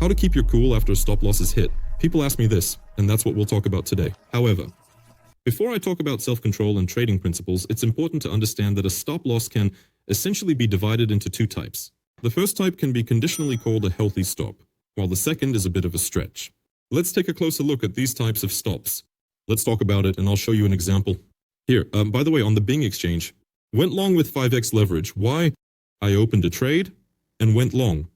How to keep your cool after a stop loss is hit. People ask me this, and that's what we'll talk about today. However, before I talk about self-control and trading principles, it's important to understand that a stop loss can essentially be divided into two types. The first type can be conditionally called a healthy stop, while the second is a bit of a stretch. Let's take a closer look at these types of stops. Let's talk about it, and I'll show you an example. Here, by the way, on the Bing exchange, went long with 5x leverage. Why? I opened a trade and went long.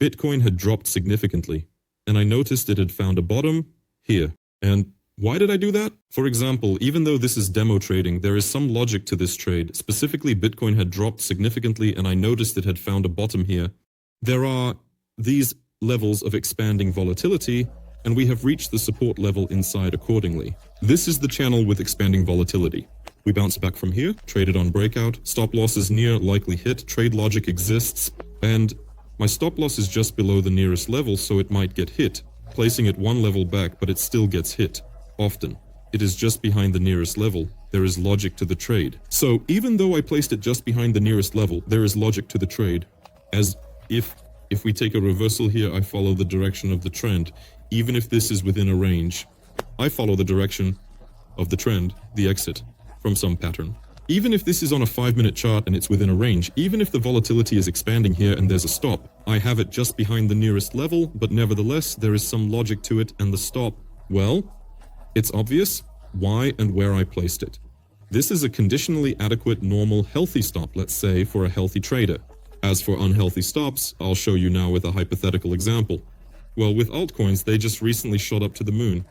Bitcoin had dropped significantly, and I noticed it had found a bottom here. And why did I do that? For example, even though this is demo trading, there is some logic to this trade. Specifically, Bitcoin had dropped significantly, and I noticed it had found a bottom here. There are these levels of expanding volatility, and we have reached the support level inside accordingly. This is the channel with expanding volatility. We bounce back from here, traded on breakout, stop loss is near, likely hit, trade logic exists, and my stop loss is just below the nearest level, so it might get hit. Placing it one level back, but it still gets hit. Often, it is just behind the nearest level. There is logic to the trade. So even though I placed it just behind the nearest level, there is logic to the trade. As if we take a reversal here, I follow the direction of the trend. Even if this is within a range, I follow the direction of the trend, the exit, from some pattern. Even if this is on a 5-minute chart and it's within a range, even if the volatility is expanding here and there's a stop, I have it just behind the nearest level, but nevertheless, there is some logic to it, and the stop, well, it's obvious why and where I placed it. This is a conditionally adequate, normal, healthy stop, let's say, for a healthy trader. As for unhealthy stops, I'll show you now with a hypothetical example. Well, with altcoins, they just recently shot up to the moon.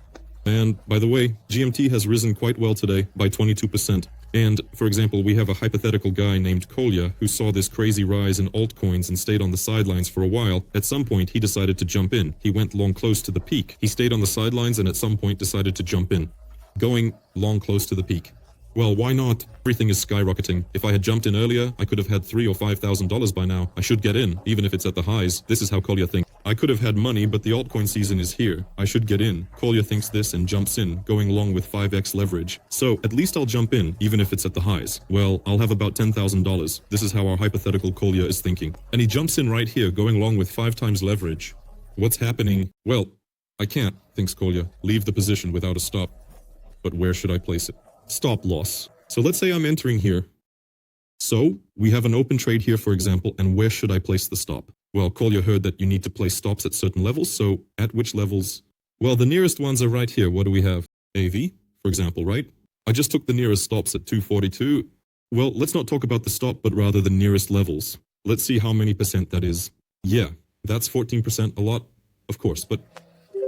And, by the way, GMT has risen quite well today by 22%. And, for example, we have a hypothetical guy named Kolya who saw this crazy rise in altcoins and stayed on the sidelines for a while. At some point, he decided to jump in. He went long close to the peak. He stayed on the sidelines and at some point decided to jump in, going long close to the peak. Well, why not? Everything is skyrocketing. If I had jumped in earlier, I could have had $3,000 or $5,000 by now. I should get in, even if it's at the highs. This is how Kolya thinks. I could have had money, but the altcoin season is here. I should get in. Kolya thinks this and jumps in, going long with 5x leverage. So, at least I'll jump in, even if it's at the highs. Well, I'll have about $10,000. This is how our hypothetical Kolya is thinking. And he jumps in right here, going long with 5 times leverage. What's happening? Well, I can't, thinks Kolya, leave the position without a stop. But where should I place it? Stop loss. So let's say I'm entering here. So, we have an open trade here, for example, and where should I place the stop? Well, Kolya heard that you need to place stops at certain levels, so at which levels? Well, the nearest ones are right here. What do we have? AV, for example, right? I just took the nearest stops at 242. Well, let's not talk about the stop, but rather the nearest levels. Let's see how many percent that is. Yeah, that's 14%, a lot, of course, but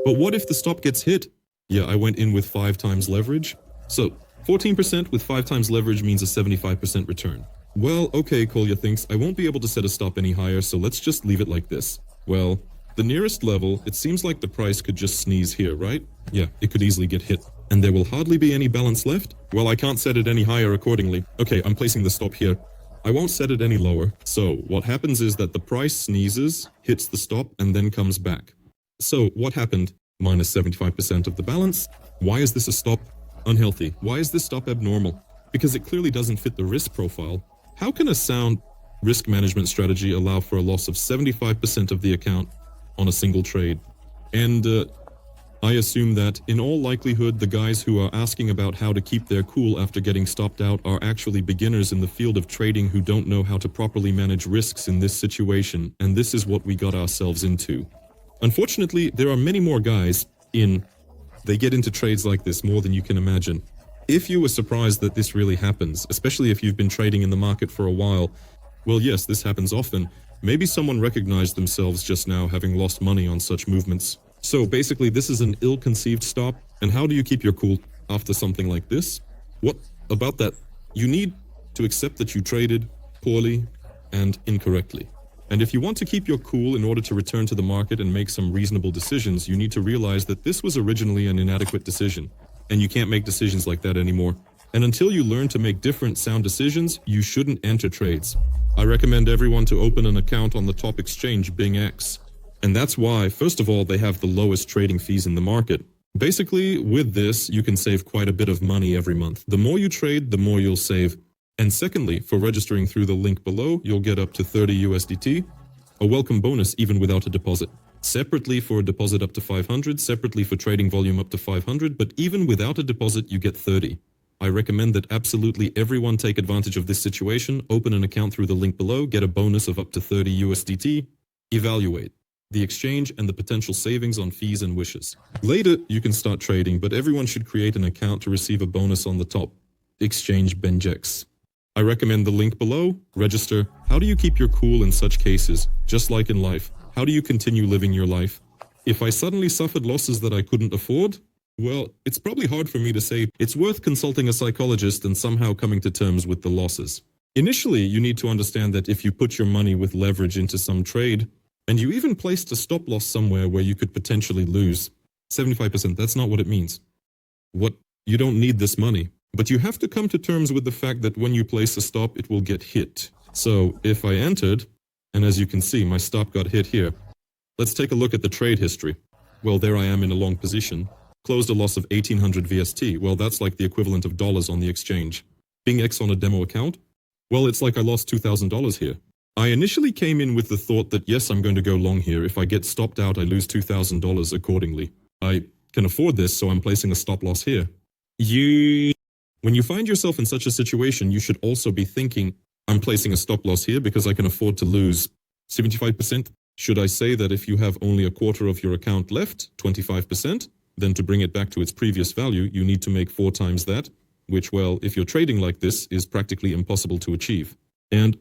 what if the stop gets hit? Yeah, I went in with 5 times leverage. So, 14% with 5 times leverage means a 75% return. Well, okay, Kolya thinks, I won't be able to set a stop any higher, so let's just leave it like this. Well, the nearest level, it seems like the price could just sneeze here, right? Yeah, it could easily get hit. And there will hardly be any balance left? Well, I can't set it any higher accordingly. Okay, I'm placing the stop here. I won't set it any lower. So, what happens is that the price sneezes, hits the stop, and then comes back. So, what happened? Minus 75% of the balance. Why is this a stop? Unhealthy. Why is this stop abnormal? Because it clearly doesn't fit the risk profile. How can a sound risk management strategy allow for a loss of 75% of the account on a single trade? And I assume that, in all likelihood, the guys who are asking about how to keep their cool after getting stopped out are actually beginners in the field of trading who don't know how to properly manage risks in this situation, and this is what we got ourselves into. Unfortunately, there are many more guys they get into trades like this more than you can imagine. If you were surprised that this really happens, especially if you've been trading in the market for a while, well, yes, this happens often. Maybe someone recognized themselves just now having lost money on such movements. So basically, this is an ill-conceived stop. And how do you keep your cool after something like this? What about that? You need to accept that you traded poorly and incorrectly. And if you want to keep your cool in order to return to the market and make some reasonable decisions, you need to realize that this was originally an inadequate decision. And you can't make decisions like that anymore. And until you learn to make different sound decisions, you shouldn't enter trades. I recommend everyone to open an account on the top exchange, BingX. And that's why, first of all, they have the lowest trading fees in the market. Basically, with this, you can save quite a bit of money every month. The more you trade, the more you'll save. And secondly, for registering through the link below, you'll get up to 30 USDT, a welcome bonus even without a deposit. separately for a deposit up to 500, separately for trading volume up to 500, but even without a deposit, you get 30. I recommend that absolutely everyone take advantage of this situation, open an account through the link below, get a bonus of up to 30 USDT, evaluate the exchange and the potential savings on fees and wishes. Later, you can start trading, but everyone should create an account to receive a bonus on the top. Exchange Benjex. I recommend the link below, register. How do you keep your cool in such cases? Just like in life, how do you continue living your life? If I suddenly suffered losses that I couldn't afford, well, it's probably hard for me to say it's worth consulting a psychologist and somehow coming to terms with the losses. Initially, you need to understand that if you put your money with leverage into some trade, and you even placed a stop loss somewhere where you could potentially lose 75%, that's not what it means. You don't need this money. But you have to come to terms with the fact that when you place a stop, it will get hit. So if I entered, and as you can see, my stop got hit here. Let's take a look at the trade history. Well, there I am in a long position. Closed a loss of 1800 VST. Well, that's like the equivalent of dollars on the exchange. Being X on a demo account? Well, it's like I lost $2,000 here. I initially came in with the thought that yes, I'm going to go long here. If I get stopped out, I lose $2,000 accordingly. I can afford this, so I'm placing a stop loss here. When you find yourself in such a situation, you should also be thinking, I'm placing a stop loss here because I can afford to lose 75%. Should I say that if you have only a quarter of your account left, 25%, then to bring it back to its previous value, you need to make 4 times that, which, well, if you're trading like this, is practically impossible to achieve. And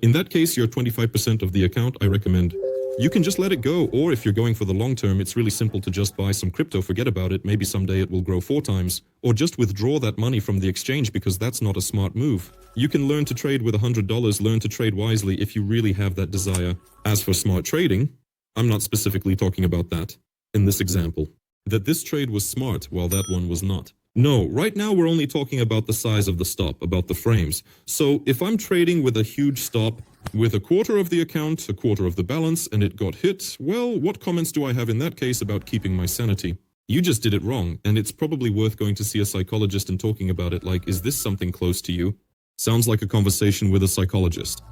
in that case, your 25% of the account, I recommend you can just let it go, or if you're going for the long term, it's really simple to just buy some crypto, forget about it, maybe someday it will grow 4 times, or just withdraw that money from the exchange because that's not a smart move. You can learn to trade with $100, learn to trade wisely if you really have that desire. As for smart trading, I'm not specifically talking about that in this example, that this trade was smart while that one was not. No, right now we're only talking about the size of the stop, about the frames. So if I'm trading with a huge stop, with a quarter of the account, a quarter of the balance, and it got hit, well, what comments do I have in that case about keeping my sanity? You just did it wrong, and it's probably worth going to see a psychologist and talking about it like, is this something close to you? Sounds like a conversation with a psychologist.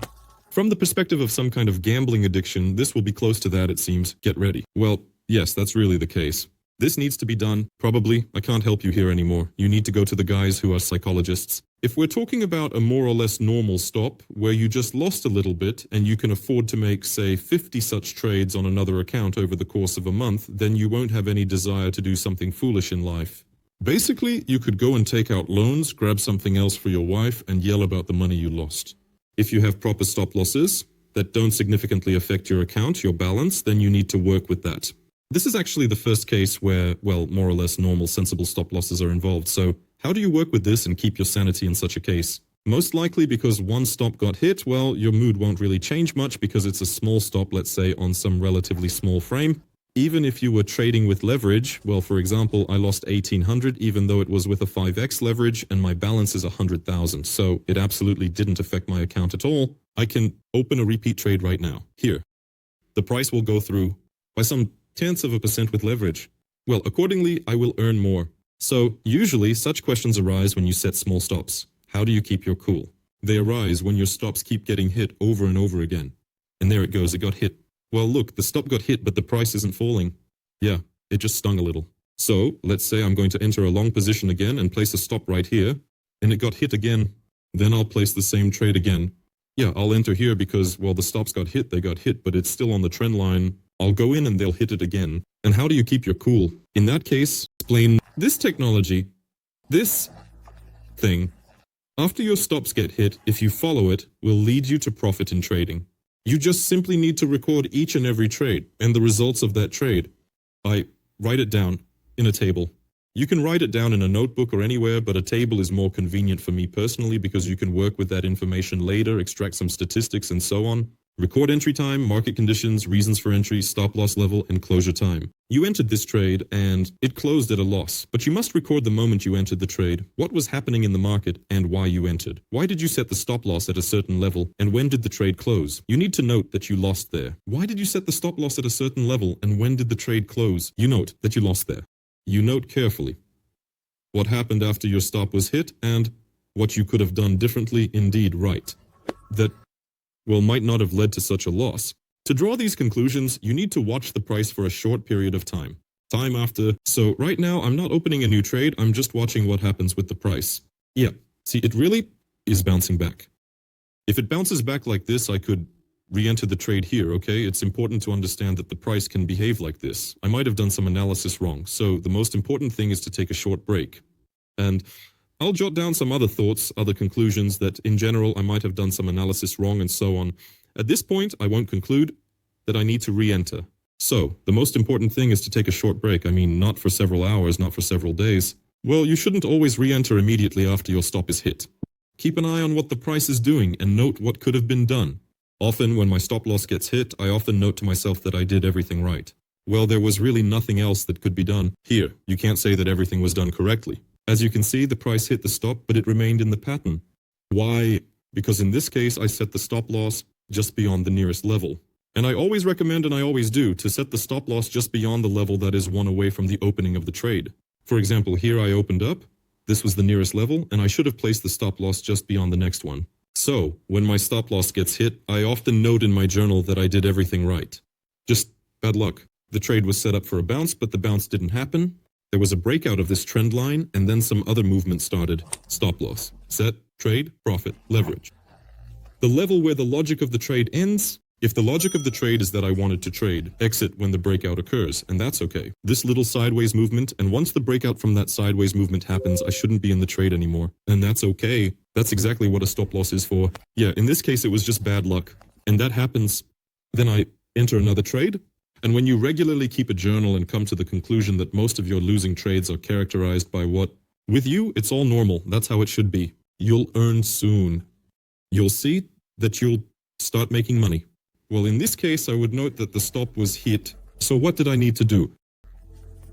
From the perspective of some kind of gambling addiction, this will be close to that, it seems. Get ready. Well, yes, that's really the case. This needs to be done. Probably, I can't help you here anymore. You need to go to the guys who are psychologists. If we're talking about a more or less normal stop, where you just lost a little bit and you can afford to make, say, 50 such trades on another account over the course of a month, then you won't have any desire to do something foolish in life. Basically, you could go and take out loans, grab something else for your wife, and yell about the money you lost. If you have proper stop losses that don't significantly affect your account, your balance, then you need to work with that. This is actually the first case where, well, more or less normal, sensible stop losses are involved. So how do you work with this and keep your sanity in such a case? Most likely because one stop got hit, well, your mood won't really change much because it's a small stop, let's say, on some relatively small frame. Even if you were trading with leverage, well, for example, I lost 1800 even though it was with a 5x leverage and my balance is 100,000. So it absolutely didn't affect my account at all. I can open a repeat trade right now. Here. The price will go through by some 0.1% with leverage. Well, accordingly, I will earn more. So, usually, such questions arise when you set small stops. How do you keep your cool? They arise when your stops keep getting hit over and over again. And there it goes, it got hit. Well, look, the stop got hit, but the price isn't falling. Yeah, it just stung a little. So, let's say I'm going to enter a long position again and place a stop right here, and it got hit again. Then I'll place the same trade again. Yeah, I'll enter here because, well, the stops got hit, they got hit, but it's still on the trend line. I'll go in and they'll hit it again. And how do you keep your cool? In that case, explain this technology, this thing, after your stops get hit, if you follow it, will lead you to profit in trading. You just simply need to record each and every trade and the results of that trade. I write it down in a table. You can write it down in a notebook or anywhere, but a table is more convenient for me personally because you can work with that information later, extract some statistics and so on. Record entry time, market conditions, reasons for entry, stop loss level, and closure time. You entered this trade and it closed at a loss, but you must record the moment you entered the trade, what was happening in the market, and why you entered. Why did you set the stop loss at a certain level, and when did the trade close? You need to note that you lost there. Why did you set the stop loss at a certain level, and when did the trade close? You note that you lost there. You note carefully what happened after your stop was hit, and what you could have done differently, indeed right. That, well, might not have led to such a loss. To draw these conclusions, you need to watch the price for a short period of time. Time after. So right now, I'm not opening a new trade, I'm just watching what happens with the price. Yeah, see, it really is bouncing back. If it bounces back like this, I could re-enter the trade here, okay? It's important to understand that the price can behave like this. I might have done some analysis wrong, so the most important thing is to take a short break. And I'll jot down some other thoughts, other conclusions that in general I might have done some analysis wrong and so on. At this point, I won't conclude that I need to re-enter. So, the most important thing is to take a short break. I mean, not for several hours, not for several days. Well, you shouldn't always re-enter immediately after your stop is hit. Keep an eye on what the price is doing and note what could have been done. Often, when my stop loss gets hit, I often note to myself that I did everything right. Well, there was really nothing else that could be done. Here, you can't say that everything was done correctly. As you can see, the price hit the stop, but it remained in the pattern. Why? Because in this case, I set the stop loss just beyond the nearest level. And I always recommend, and I always do, to set the stop loss just beyond the level that is one away from the opening of the trade. For example, here I opened up, this was the nearest level, and I should have placed the stop loss just beyond the next one. So, when my stop loss gets hit, I often note in my journal that I did everything right. Just bad luck. The trade was set up for a bounce, but the bounce didn't happen. There was a breakout of this trend line, and then some other movement started. Stop loss, set, trade, profit, leverage. The level where the logic of the trade ends. If the logic of the trade is that I wanted to trade, exit when the breakout occurs, and that's okay. This little sideways movement, and once the breakout from that sideways movement happens, I shouldn't be in the trade anymore. And that's okay. That's exactly what a stop loss is for. Yeah, in this case, it was just bad luck. And that happens. Then I enter another trade. And when you regularly keep a journal and come to the conclusion that most of your losing trades are characterized by what? With you, it's all normal. That's how it should be. You'll earn soon. You'll see that you'll start making money. Well, in this case, I would note that the stop was hit. So what did I need to do?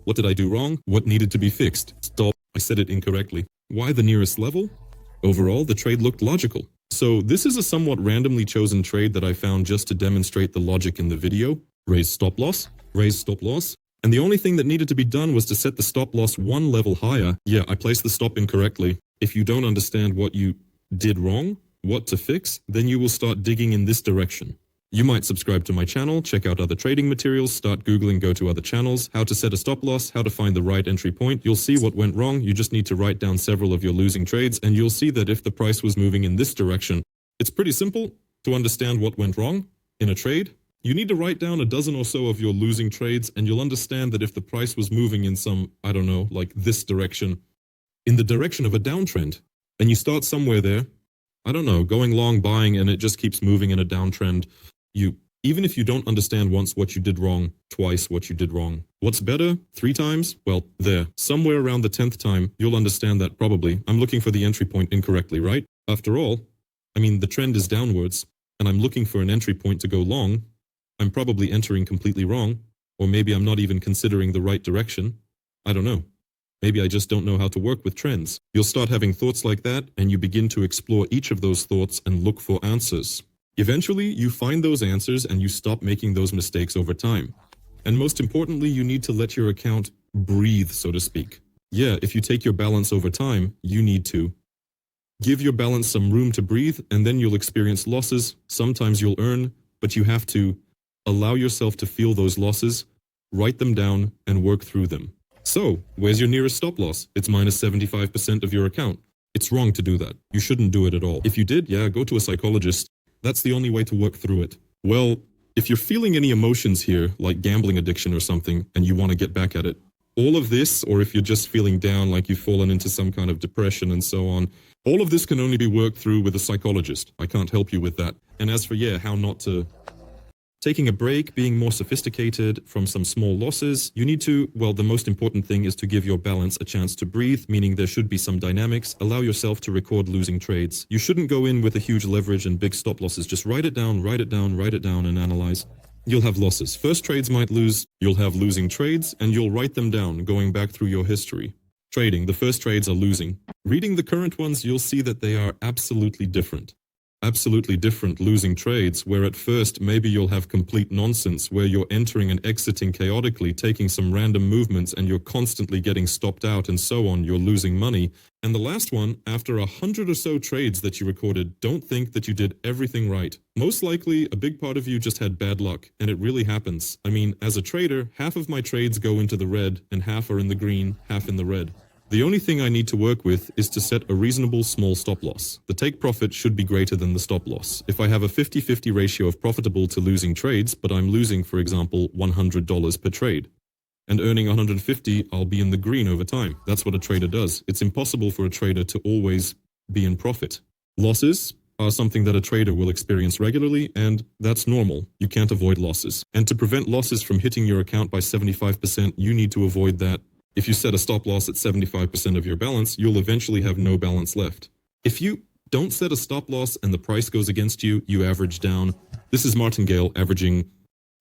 What did I do wrong? What needed to be fixed? Stop. I said it incorrectly. Why the nearest level? Overall, the trade looked logical. So this is a somewhat randomly chosen trade that I found just to demonstrate the logic in the video. Raise stop loss, raise stop loss. And the only thing that needed to be done was to set the stop loss one level higher. Yeah, I placed the stop incorrectly. If you don't understand what you did wrong, what to fix, then you will start digging in this direction. You might subscribe to my channel, check out other trading materials, start Googling, go to other channels, how to set a stop loss, how to find the right entry point. You'll see what went wrong. You just need to write down several of your losing trades, and you'll see that if the price was moving in this direction, it's pretty simple to understand what went wrong in a trade. You need to write down a dozen or so of your losing trades, and you'll understand that if the price was moving in some, I don't know, like this direction, in the direction of a downtrend, and you start somewhere there, I don't know, going long, buying, and it just keeps moving in a downtrend, even if you don't understand once what you did wrong, twice what you did wrong. What's better? 3 times? Well, there. Somewhere around the 10th time, you'll understand that probably. I'm looking for the entry point incorrectly, right? After all, I mean, the trend is downwards, and I'm looking for an entry point to go long. I'm probably entering completely wrong, or maybe I'm not even considering the right direction. I don't know. Maybe I just don't know how to work with trends. You'll start having thoughts like that, and you begin to explore each of those thoughts and look for answers. Eventually, you find those answers and you stop making those mistakes over time. And most importantly, you need to let your account breathe, so to speak. Yeah, if you take your balance over time, you need to give your balance some room to breathe, and then you'll experience losses. Sometimes you'll earn, but you have to allow yourself to feel those losses, write them down, and work through them. So, where's your nearest stop loss? It's minus 75% of your account. It's wrong to do that. You shouldn't do it at all. If you did, yeah, go to a psychologist. That's the only way to work through it. Well, if you're feeling any emotions here, like gambling addiction or something, and you want to get back at it, all of this, or if you're just feeling down like you've fallen into some kind of depression and so on, all of this can only be worked through with a psychologist. I can't help you with that. And as for, how not to... Taking a break, being more sophisticated from some small losses, you need to, the most important thing is to give your balance a chance to breathe, meaning there should be some dynamics. Allow yourself to record losing trades. You shouldn't go in with a huge leverage and big stop losses. Just write it down, and analyze. You'll have losses. First trades might lose, you'll have losing trades, and you'll write them down, going back through your history. Trading, the first trades are losing. Reading the current ones, you'll see that they are absolutely different. absolutely different losing trades where at first maybe you'll have complete nonsense where you're entering and exiting chaotically, taking some random movements and you're constantly getting stopped out and so on, you're losing money. And the last one, after 100 or so trades that you recorded, don't think that you did everything right. Most likely, a big part of you just had bad luck, and it really happens. I mean, as a trader, half of my trades go into the red and half are in the green, half in the red. The only thing I need to work with is to set a reasonable small stop loss. The take profit should be greater than the stop loss. If I have a 50-50 ratio of profitable to losing trades, but I'm losing, for example, $100 per trade, and earning 150, I'll be in the green over time. That's what a trader does. It's impossible for a trader to always be in profit. Losses are something that a trader will experience regularly, and that's normal. You can't avoid losses. And to prevent losses from hitting your account by 75%, you need to avoid that. If you set a stop loss at 75% of your balance, you'll eventually have no balance left. If you don't set a stop loss and the price goes against you, you average down. This is martingale averaging.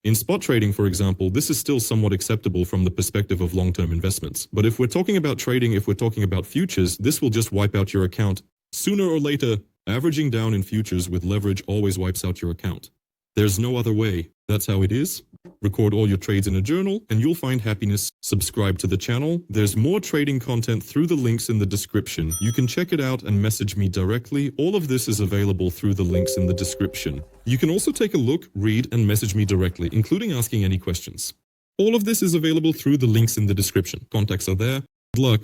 In spot trading, for example, this is still somewhat acceptable from the perspective of long-term investments. But if we're talking about trading, if we're talking about futures, this will just wipe out your account. Sooner or later, averaging down in futures with leverage always wipes out your account. There's no other way. That's how it is. Record all your trades in a journal and you'll find happiness. Subscribe to the channel. There's more trading content through the links in the description. You can check it out and message me directly. All of this is available through the links in the description. You can also take a look, read, and message me directly, including asking any questions. All of this is available through the links in the description. Contacts are there. Good luck.